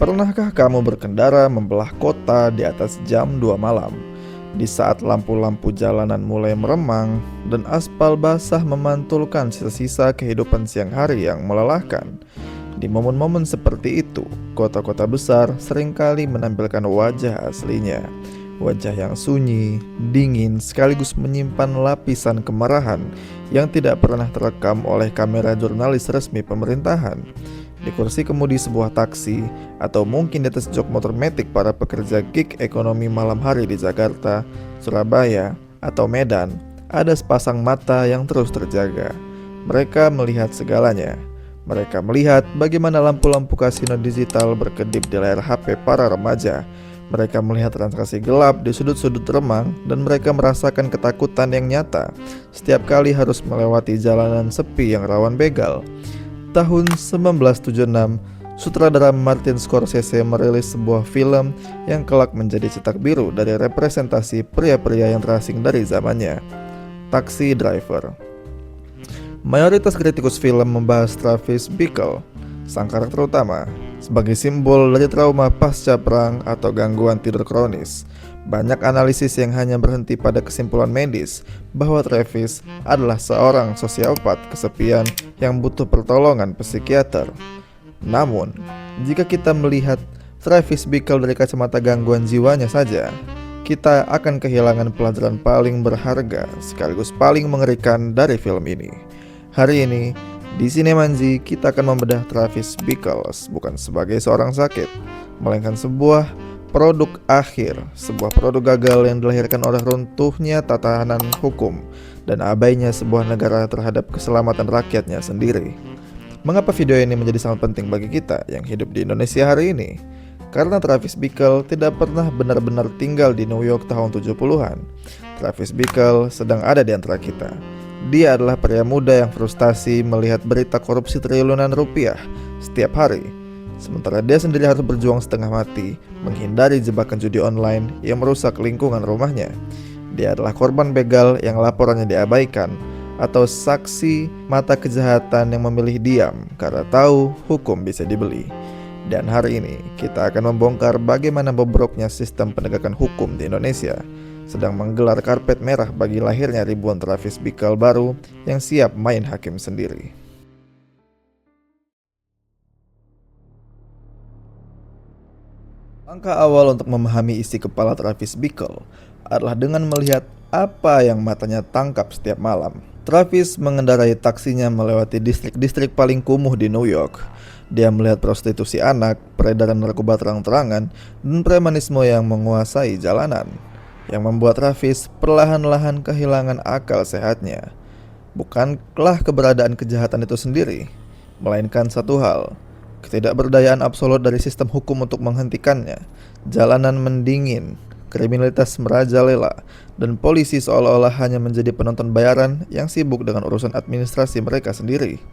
Pernahkah kamu berkendara membelah kota di atas jam 2 malam? Di saat lampu-lampu jalanan mulai meremang dan aspal basah memantulkan sisa-sisa kehidupan siang hari yang melelahkan. Di momen-momen seperti itu, kota-kota besar seringkali menampilkan wajah aslinya. Wajah yang sunyi, dingin, sekaligus menyimpan lapisan kemarahan yang tidak pernah terekam oleh kamera jurnalis resmi pemerintahan. Di kursi kemudi sebuah taksi, atau mungkin di atas jok motor metik para pekerja gig ekonomi malam hari di Jakarta, Surabaya, atau Medan, ada sepasang mata yang terus terjaga. Mereka melihat segalanya. Mereka melihat bagaimana lampu-lampu kasino digital berkedip di layar HP para remaja. Mereka melihat transaksi gelap di sudut-sudut remang, dan mereka merasakan ketakutan yang nyata setiap kali harus melewati jalanan sepi yang rawan begal. Tahun 1976, sutradara Martin Scorsese merilis sebuah film yang kelak menjadi cetak biru dari representasi pria-pria yang terasing dari zamannya, Taxi Driver. Mayoritas kritikus film membahas Travis Bickle, sang karakter utama, sebagai simbol dari trauma pasca perang atau gangguan tidur kronis. Banyak analisis yang hanya berhenti pada kesimpulan medis bahwa Travis adalah seorang sosiopat kesepian yang butuh pertolongan psikiater. Namun, jika kita melihat Travis Bickle dari kacamata gangguan jiwanya saja, kita akan kehilangan pelajaran paling berharga sekaligus paling mengerikan dari film ini. Hari ini, di Sinemanji kita akan membedah Travis Bickle bukan sebagai seorang sakit, melainkan sebuah produk akhir, sebuah produk gagal yang dilahirkan oleh runtuhnya tatanan hukum dan abainya sebuah negara terhadap keselamatan rakyatnya sendiri. Mengapa video ini menjadi sangat penting bagi kita yang hidup di Indonesia hari ini? Karena Travis Bickle tidak pernah benar-benar tinggal di New York tahun 70-an. Travis Bickle sedang ada di antara kita. Dia adalah pria muda yang frustasi melihat berita korupsi triliunan rupiah setiap hari. Sementara dia sendiri harus berjuang setengah mati menghindari jebakan judi online yang merusak lingkungan rumahnya. Dia adalah korban begal yang laporannya diabaikan, atau saksi mata kejahatan yang memilih diam karena tahu hukum bisa dibeli. Dan hari ini kita akan membongkar bagaimana bobroknya sistem penegakan hukum di Indonesia sedang menggelar karpet merah bagi lahirnya ribuan Travis Bickle baru yang siap main hakim sendiri. Langkah awal untuk memahami isi kepala Travis Bickle adalah dengan melihat apa yang matanya tangkap setiap malam. Travis mengendarai taksinya melewati distrik-distrik paling kumuh di New York. Dia melihat prostitusi anak, peredaran narkoba terang-terangan, dan premanisme yang menguasai jalanan, yang membuat Travis perlahan-lahan kehilangan akal sehatnya. Bukanlah keberadaan kejahatan itu sendiri, melainkan satu hal: ketidakberdayaan absolut dari sistem hukum untuk menghentikannya. Jalanan mendingin, kriminalitas merajalela, dan polisi seolah-olah hanya menjadi penonton bayaran yang sibuk dengan urusan administrasi mereka sendiri.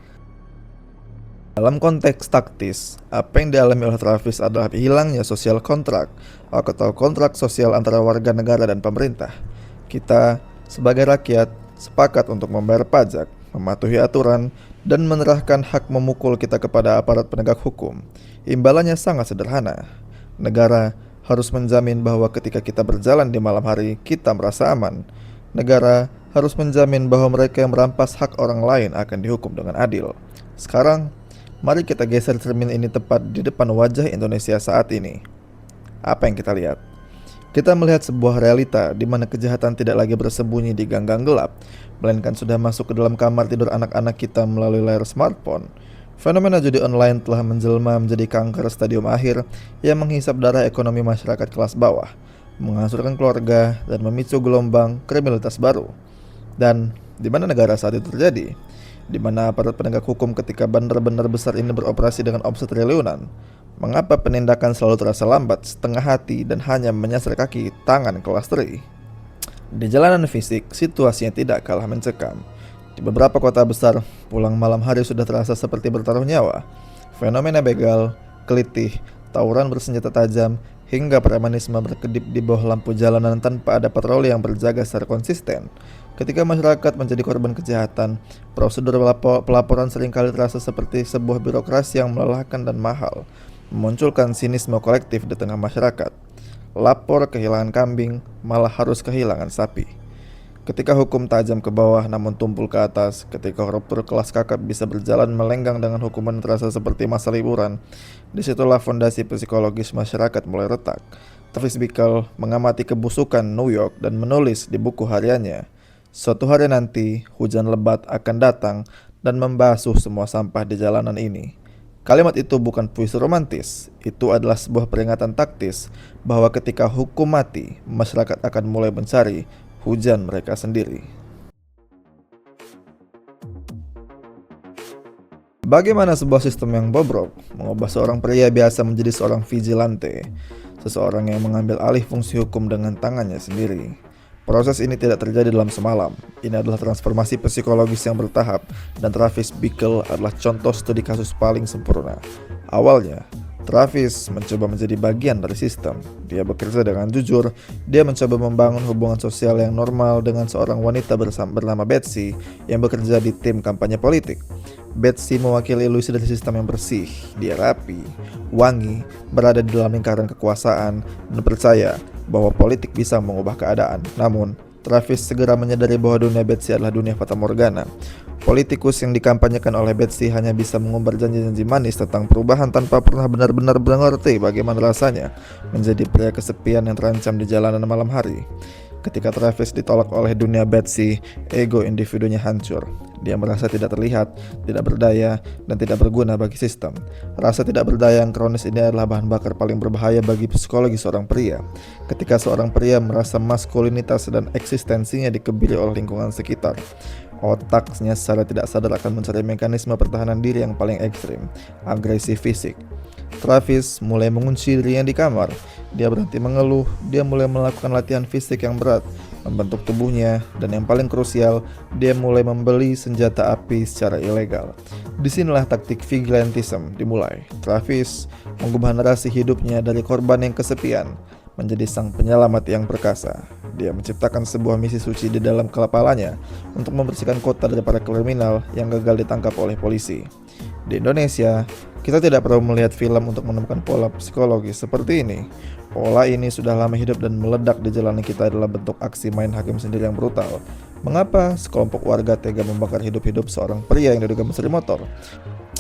Dalam konteks taktis, apa yang dialami oleh Travis adalah hilangnya sosial kontrak atau kontrak sosial antara warga negara dan pemerintah. Kita, sebagai rakyat, sepakat untuk membayar pajak, mematuhi aturan, dan menyerahkan hak memukul kita kepada aparat penegak hukum. Imbalannya sangat sederhana. Negara harus menjamin bahwa ketika kita berjalan di malam hari, kita merasa aman. Negara harus menjamin bahwa mereka yang merampas hak orang lain akan dihukum dengan adil. Sekarang, mari kita geser cermin ini tepat di depan wajah Indonesia saat ini. Apa yang kita lihat? Kita melihat sebuah realita di mana kejahatan tidak lagi bersembunyi di gang-gang gelap, melainkan sudah masuk ke dalam kamar tidur anak-anak kita melalui layar smartphone. Fenomena judi online telah menjelma menjadi kanker stadium akhir yang menghisap darah ekonomi masyarakat kelas bawah, menghancurkan keluarga, dan memicu gelombang kriminalitas baru. Dan di mana negara saat itu terjadi? Di mana aparat penegak hukum ketika bandar-bandar besar ini beroperasi dengan omset triliunan? Mengapa penindakan selalu terasa lambat, setengah hati, dan hanya menyasar kaki tangan kelas teri? Di jalanan fisik, situasinya tidak kalah mencekam. Di beberapa kota besar, pulang malam hari sudah terasa seperti bertaruh nyawa. Fenomena begal, kelitih, tawuran bersenjata tajam, hingga premanisme berkedip di bawah lampu jalanan tanpa ada patroli yang berjaga secara konsisten. Ketika masyarakat menjadi korban kejahatan, prosedur pelaporan seringkali terasa seperti sebuah birokrasi yang melelahkan dan mahal. memunculkan sinisme kolektif di tengah masyarakat. Lapor kehilangan kambing, malah harus kehilangan sapi. Ketika hukum tajam ke bawah namun tumpul ke atas, ketika koruptor kelas kakap bisa berjalan melenggang dengan hukuman terasa seperti masa liburan, disitulah fondasi psikologis masyarakat mulai retak. Travis Bickle mengamati kebusukan New York dan menulis di buku hariannya, "Suatu hari nanti, hujan lebat akan datang dan membasuh semua sampah di jalanan ini." Kalimat itu bukan puisi romantis, itu adalah sebuah peringatan taktis bahwa ketika hukum mati, masyarakat akan mulai mencari hujan mereka sendiri. Bagaimana sebuah sistem yang bobrok mengubah seorang pria biasa menjadi seorang vigilante, seseorang yang mengambil alih fungsi hukum dengan tangannya sendiri? Proses ini tidak terjadi dalam semalam. Ini adalah transformasi psikologis yang bertahap, dan Travis Bickle adalah contoh studi kasus paling sempurna. Awalnya, Travis mencoba menjadi bagian dari sistem. Dia bekerja dengan jujur, dia mencoba membangun hubungan sosial yang normal dengan seorang wanita bernama Betsy yang bekerja di tim kampanye politik. Betsy mewakili ilusi dari sistem yang bersih. Dia rapi, wangi, berada di dalam lingkaran kekuasaan, dan percaya bahwa politik bisa mengubah keadaan. Namun, Travis segera menyadari bahwa dunia Betsy adalah dunia fata morgana. Politikus yang dikampanyekan oleh Betsy hanya bisa mengumbar janji-janji manis tentang perubahan tanpa pernah benar-benar mengerti bagaimana rasanya menjadi pria kesepian yang terancam di jalanan malam hari. Ketika Travis ditolak oleh dunia Betsy, ego individunya hancur. Dia merasa tidak terlihat, tidak berdaya, dan tidak berguna bagi sistem. Rasa tidak berdaya yang kronis ini adalah bahan bakar paling berbahaya bagi psikologi seorang pria. Ketika seorang pria merasa maskulinitas dan eksistensinya dikebiri oleh lingkungan sekitar, otaknya secara tidak sadar akan mencari mekanisme pertahanan diri yang paling ekstrim, agresi fisik. Travis mulai mengunci dirinya di kamar. Dia berhenti mengeluh, dia mulai melakukan latihan fisik yang berat, membentuk tubuhnya, dan yang paling krusial, dia mulai membeli senjata api secara ilegal. Disinilah taktik vigilantism dimulai. Travis mengubah narasi hidupnya dari korban yang kesepian menjadi sang penyelamat yang perkasa. Dia menciptakan sebuah misi suci di dalam kepalanya untuk membersihkan kota dari para kriminal yang gagal ditangkap oleh polisi. Di Indonesia, kita tidak perlu melihat film untuk menemukan pola psikologis seperti ini. Pola ini sudah lama hidup dan meledak di jalanan kita adalah bentuk aksi main hakim sendiri yang brutal. Mengapa sekelompok warga tega membakar hidup-hidup seorang pria yang diduga mencuri motor?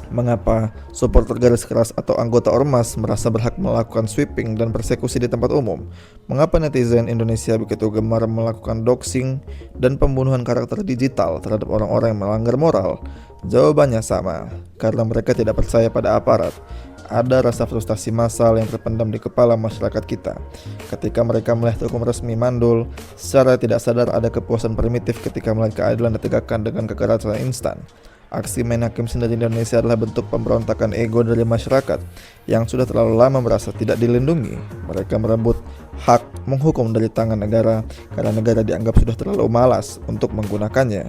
Mengapa supporter garis keras atau anggota ormas merasa berhak melakukan sweeping dan persekusi di tempat umum? Mengapa netizen Indonesia begitu gemar melakukan doxing dan pembunuhan karakter digital terhadap orang-orang yang melanggar moral? Jawabannya sama, karena mereka tidak percaya pada aparat. Ada rasa frustasi massal yang terpendam di kepala masyarakat kita. Ketika mereka melihat hukum resmi mandul, secara tidak sadar ada kepuasan primitif ketika melihat keadilan ditegakkan dengan kekerasan instan. Aksi main hakim sendiri di Indonesia adalah bentuk pemberontakan ego dari masyarakat yang sudah terlalu lama merasa tidak dilindungi. Mereka merebut hak menghukum dari tangan negara karena negara dianggap sudah terlalu malas untuk menggunakannya.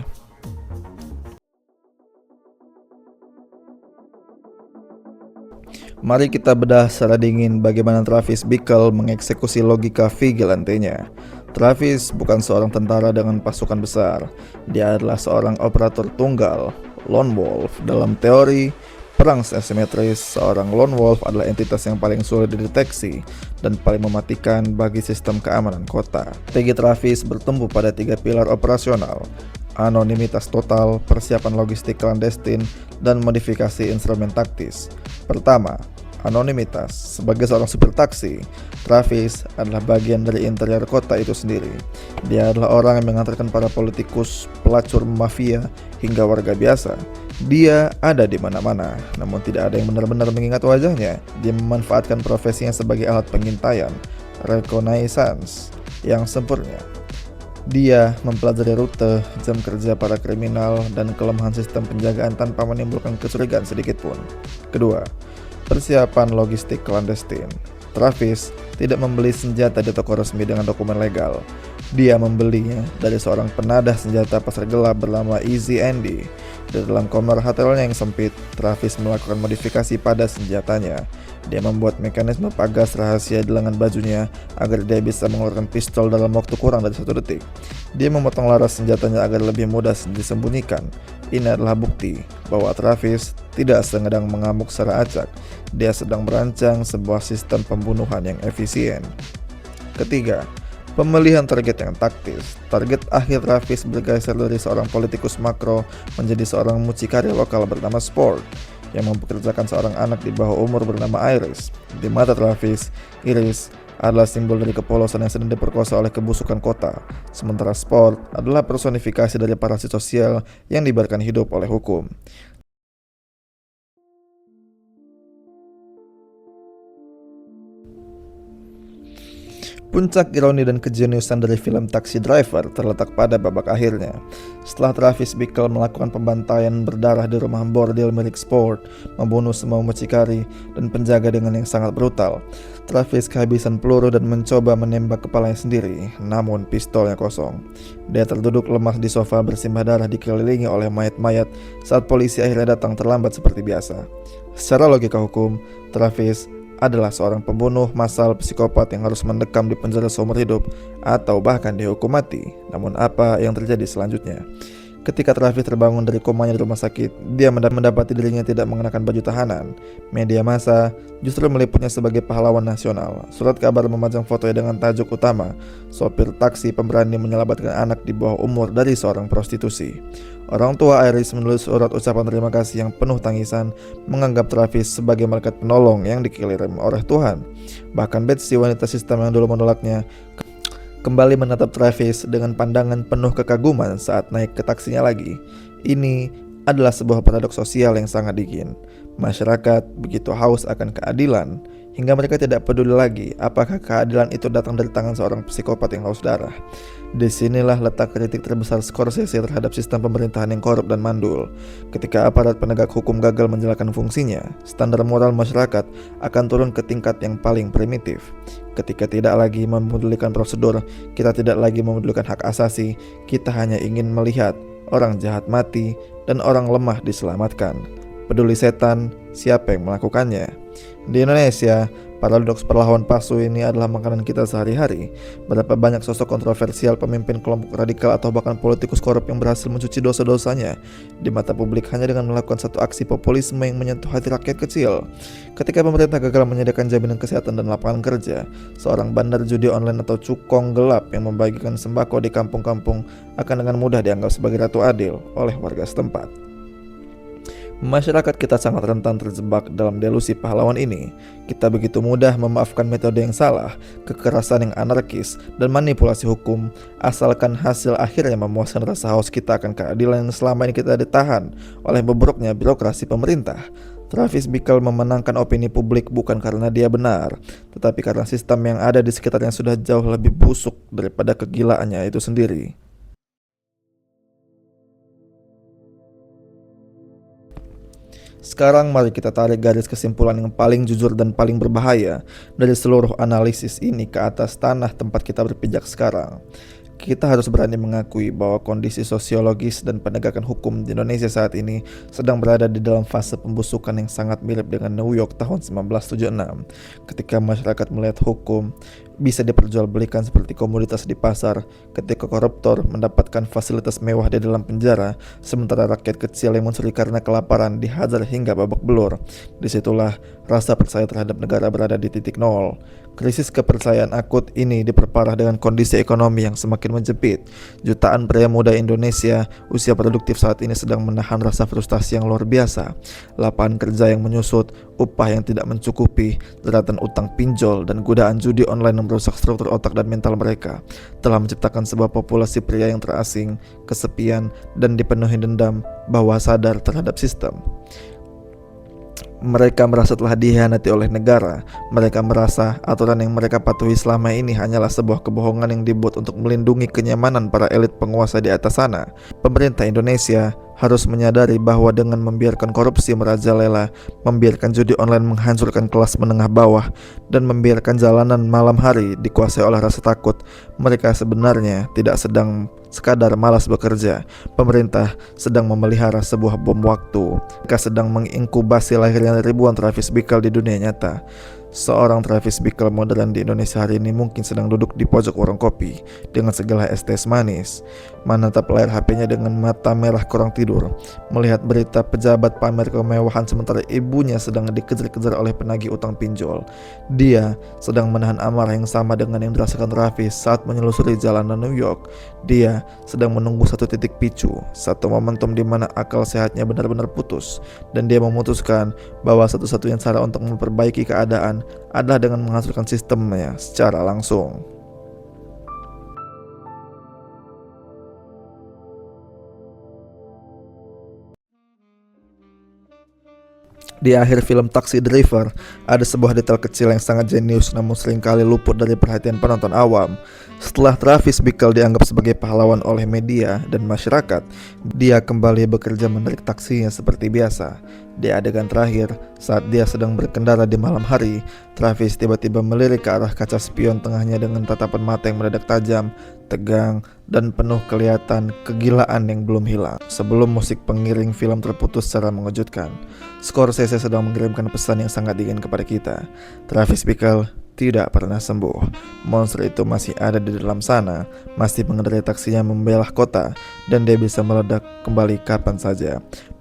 Mari kita bedah secara dingin bagaimana Travis Bickle mengeksekusi logika vigilantenya. Travis bukan seorang tentara dengan pasukan besar. Dia adalah seorang operator tunggal, lone wolf. Dalam teori perang asimetris, seorang lone wolf adalah entitas yang paling sulit dideteksi dan paling mematikan bagi sistem keamanan kota. Strategi Travis bertumbuh pada 3 pilar operasional: anonimitas total, persiapan logistik clandestin, dan modifikasi instrumen taktis. Pertama, anonimitas. Sebagai seorang supir taksi, Travis adalah bagian dari interior kota itu sendiri. Dia adalah orang yang mengantarkan para politikus, pelacur mafia, hingga warga biasa. Dia ada di mana-mana, namun tidak ada yang benar-benar mengingat wajahnya. Dia memanfaatkan profesinya sebagai alat pengintaian, reconnaissance yang sempurna. Dia mempelajari rute, jam kerja para kriminal, dan kelemahan sistem penjagaan tanpa menimbulkan kecurigaan sedikit pun. Kedua, persiapan logistik clandestin. Travis tidak membeli senjata di toko resmi dengan dokumen legal. Dia membelinya dari seorang penadah senjata pasar gelap bernama Easy Andy. Di dalam kamar hotelnya yang sempit, Travis melakukan modifikasi pada senjatanya. Dia membuat mekanisme pagas rahasia di lengan bajunya agar dia bisa mengeluarkan pistol dalam waktu kurang dari 1 detik. Dia memotong laras senjatanya agar lebih mudah disembunyikan. Ini adalah bukti bahwa Travis tidak sedang mengamuk secara acak. Dia sedang merancang sebuah sistem pembunuhan yang efisien. Ketiga, pemilihan target yang taktis. Target akhir Travis bergeser dari seorang politikus makro menjadi seorang mucikari lokal bernama Sport yang mempekerjakan seorang anak di bawah umur bernama Iris. Di mata Travis, Iris adalah simbol dari kepolosan yang sedang diperkosa oleh kebusukan kota, sementara Sport adalah personifikasi dari parasit sosial yang dibiarkan hidup oleh hukum. Puncak ironi dan kejeniusan dari film Taxi Driver terletak pada babak akhirnya. Setelah Travis Bickle melakukan pembantaian berdarah di rumah bordil milik Sport, membunuh semua mucikari dan penjaga dengan yang sangat brutal, Travis kehabisan peluru dan mencoba menembak kepalanya sendiri, namun pistolnya kosong. Dia terduduk lemah di sofa bersimbah darah dikelilingi oleh mayat-mayat saat polisi akhirnya datang terlambat seperti biasa. Secara logika hukum, Travis adalah seorang pembunuh massal psikopat yang harus mendekam di penjara seumur hidup atau bahkan dihukum mati. Namun apa yang terjadi selanjutnya? Ketika Travis terbangun dari komanya di rumah sakit, dia mendapati dirinya tidak mengenakan baju tahanan. Media massa justru meliputnya sebagai pahlawan nasional. Surat kabar memajang fotonya dengan tajuk utama, "Sopir taksi pemberani menyelamatkan anak di bawah umur dari seorang prostitusi." Orang tua Iris menulis surat ucapan terima kasih yang penuh tangisan, menganggap Travis sebagai malaikat penolong yang dikirim oleh Tuhan. Bahkan Betsy, wanita sistem yang dulu menolaknya, kembali menatap Travis dengan pandangan penuh kekaguman saat naik ke taksinya lagi. Ini adalah sebuah paradoks sosial yang sangat dingin. Masyarakat begitu haus akan keadilan hingga mereka tidak peduli lagi apakah keadilan itu datang dari tangan seorang psikopat yang haus darah. Disinilah letak kritik terbesar Scorsese terhadap sistem pemerintahan yang korup dan mandul. Ketika aparat penegak hukum gagal menjalankan fungsinya, standar moral masyarakat akan turun ke tingkat yang paling primitif. Ketika tidak lagi memedulikan prosedur, kita tidak lagi memedulikan hak asasi, kita hanya ingin melihat orang jahat mati dan orang lemah diselamatkan. Peduli setan, siapa yang melakukannya? Di Indonesia, paradoks perlawanan palsu ini adalah makanan kita sehari-hari. Berapa banyak sosok kontroversial, pemimpin kelompok radikal atau bahkan politikus korup yang berhasil mencuci dosa-dosanya di mata publik hanya dengan melakukan satu aksi populisme yang menyentuh hati rakyat kecil. Ketika pemerintah gagal menyediakan jaminan kesehatan dan lapangan kerja, seorang bandar judi online atau cukong gelap yang membagikan sembako di kampung-kampung akan dengan mudah dianggap sebagai ratu adil oleh warga setempat. Masyarakat kita sangat rentan terjebak dalam delusi pahlawan ini. Kita begitu mudah memaafkan metode yang salah, kekerasan yang anarkis, dan manipulasi hukum, asalkan hasil akhirnya memuaskan rasa haus kita akan keadilan yang selama ini kita ditahan oleh bobroknya birokrasi pemerintah. Travis Bickle memenangkan opini publik bukan karena dia benar, tetapi karena sistem yang ada di sekitarnya sudah jauh lebih busuk daripada kegilaannya itu sendiri. Sekarang mari kita tarik garis kesimpulan yang paling jujur dan paling berbahaya dari seluruh analisis ini ke atas tanah tempat kita berpijak sekarang. Kita harus berani mengakui bahwa kondisi sosiologis dan penegakan hukum di Indonesia saat ini sedang berada di dalam fase pembusukan yang sangat mirip dengan New York tahun 1976, ketika masyarakat melihat hukum bisa diperjualbelikan seperti komoditas di pasar, ketika koruptor mendapatkan fasilitas mewah di dalam penjara, sementara rakyat kecil yang mencuri karena kelaparan dihajar hingga babak belur. Disitulah rasa percaya terhadap negara berada di titik nol. Krisis kepercayaan akut ini diperparah dengan kondisi ekonomi yang semakin menjepit. Jutaan pria muda Indonesia usia produktif saat ini sedang menahan rasa frustasi yang luar biasa. Lapangan kerja yang menyusut, upah yang tidak mencukupi, deratan utang pinjol, dan godaan judi online yang merusak struktur otak dan mental mereka telah menciptakan sebuah populasi pria yang terasing, kesepian, dan dipenuhi dendam bawah sadar terhadap sistem. Mereka merasa telah dikhianati oleh negara. Mereka merasa aturan yang mereka patuhi selama ini hanyalah sebuah kebohongan yang dibuat untuk melindungi kenyamanan para elit penguasa di atas sana. Pemerintah Indonesia harus menyadari bahwa dengan membiarkan korupsi merajalela, membiarkan judi online menghancurkan kelas menengah bawah, dan membiarkan jalanan malam hari dikuasai oleh rasa takut, mereka sebenarnya tidak sedang sekadar malas bekerja. Pemerintah sedang memelihara sebuah bom waktu. Mereka sedang menginkubasi lahirnya ribuan Travis Bickle di dunia nyata. Seorang Travis Bickle modern di Indonesia hari ini mungkin sedang duduk di pojok warung kopi dengan segala es teh manis, menatap layar HP-nya dengan mata merah kurang tidur, melihat berita pejabat pamer kemewahan sementara ibunya sedang dikejar-kejar oleh penagih utang pinjol. Dia sedang menahan amarah yang sama dengan yang dirasakan Travis saat menyelusuri jalanan New York. Dia sedang menunggu satu titik picu, satu momentum di mana akal sehatnya benar-benar putus, dan dia memutuskan bahwa satu-satunya cara untuk memperbaiki keadaan adalah dengan menghancurkan sistemnya secara langsung. Di akhir film Taxi Driver, ada sebuah detail kecil yang sangat jenius namun seringkali luput dari perhatian penonton awam. Setelah Travis Bickle dianggap sebagai pahlawan oleh media dan masyarakat, dia kembali bekerja menarik taksinya seperti biasa. Di adegan terakhir, saat dia sedang berkendara di malam hari, Travis tiba-tiba melirik ke arah kaca spion tengahnya dengan tatapan mata yang mendadak tajam, tegang, dan penuh kelihatan kegilaan yang belum hilang. Sebelum musik pengiring film terputus secara mengejutkan, Scorsese sedang mengirimkan pesan yang sangat dingin kepada kita. Travis Bickle tidak pernah sembuh. Monster itu masih ada di dalam sana, masih mengendarai taksinya membelah kota, dan dia bisa meledak kembali kapan saja.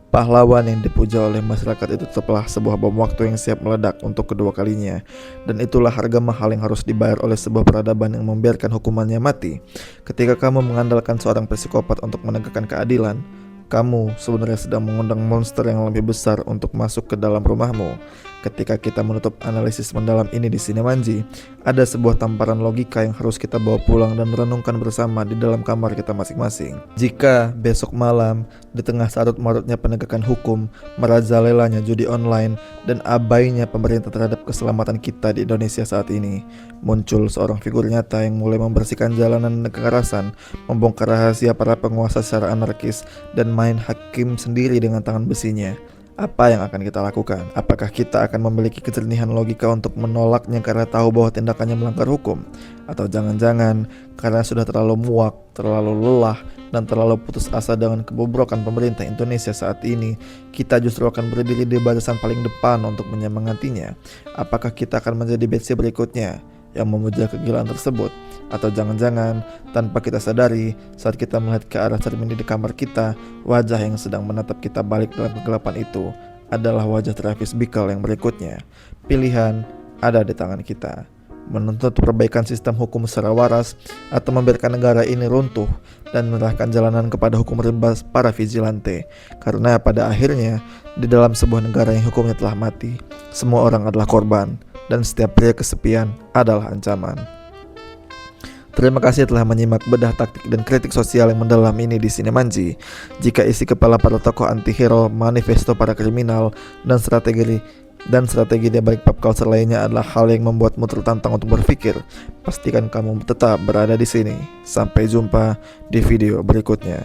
Pahlawan yang dipuja oleh masyarakat itu tetaplah sebuah bom waktu yang siap meledak untuk kedua kalinya. Dan itulah harga mahal yang harus dibayar oleh sebuah peradaban yang membiarkan hukumannya mati. Ketika kamu mengandalkan seorang psikopat untuk menegakkan keadilan, kamu sebenarnya sedang mengundang monster yang lebih besar untuk masuk ke dalam rumahmu. Ketika kita menutup analisis mendalam ini di Sinemanji, ada sebuah tamparan logika yang harus kita bawa pulang dan renungkan bersama di dalam kamar kita masing-masing. Jika besok malam, di tengah sarut-marutnya penegakan hukum, merajalelanya judi online, dan abainya pemerintah terhadap keselamatan kita di Indonesia saat ini, muncul seorang figur nyata yang mulai membersihkan jalanan kekerasan, membongkar rahasia para penguasa secara anarkis, dan main hakim sendiri dengan tangan besinya. Apa yang akan kita lakukan? Apakah kita akan memiliki kejernihan logika untuk menolaknya karena tahu bahwa tindakannya melanggar hukum? Atau jangan-jangan karena sudah terlalu muak, terlalu lelah, dan terlalu putus asa dengan kebobrokan pemerintah Indonesia saat ini, kita justru akan berdiri di barisan paling depan untuk menyemangatinya? Apakah kita akan menjadi Betsy berikutnya yang memuja kegilaan tersebut? Atau jangan-jangan tanpa kita sadari, saat kita melihat ke arah cermin di kamar kita, wajah yang sedang menatap kita balik dalam kegelapan itu adalah wajah Travis Bickle yang berikutnya. Pilihan ada di tangan kita: menuntut perbaikan sistem hukum secara waras, atau membiarkan negara ini runtuh dan menyerahkan jalanan kepada hukum rimba para vigilante. Karena pada akhirnya, di dalam sebuah negara yang hukumnya telah mati, semua orang adalah korban, dan setiap pria kesepian adalah ancaman. Terima kasih telah menyimak bedah taktik dan kritik sosial yang mendalam ini di Sinemanji. Jika isi kepala para tokoh anti-hero, manifesto para kriminal, dan strategi di balik pop culture lainnya adalah hal yang membuatmu tertantang untuk berpikir, pastikan kamu tetap berada di sini. Sampai jumpa di video berikutnya.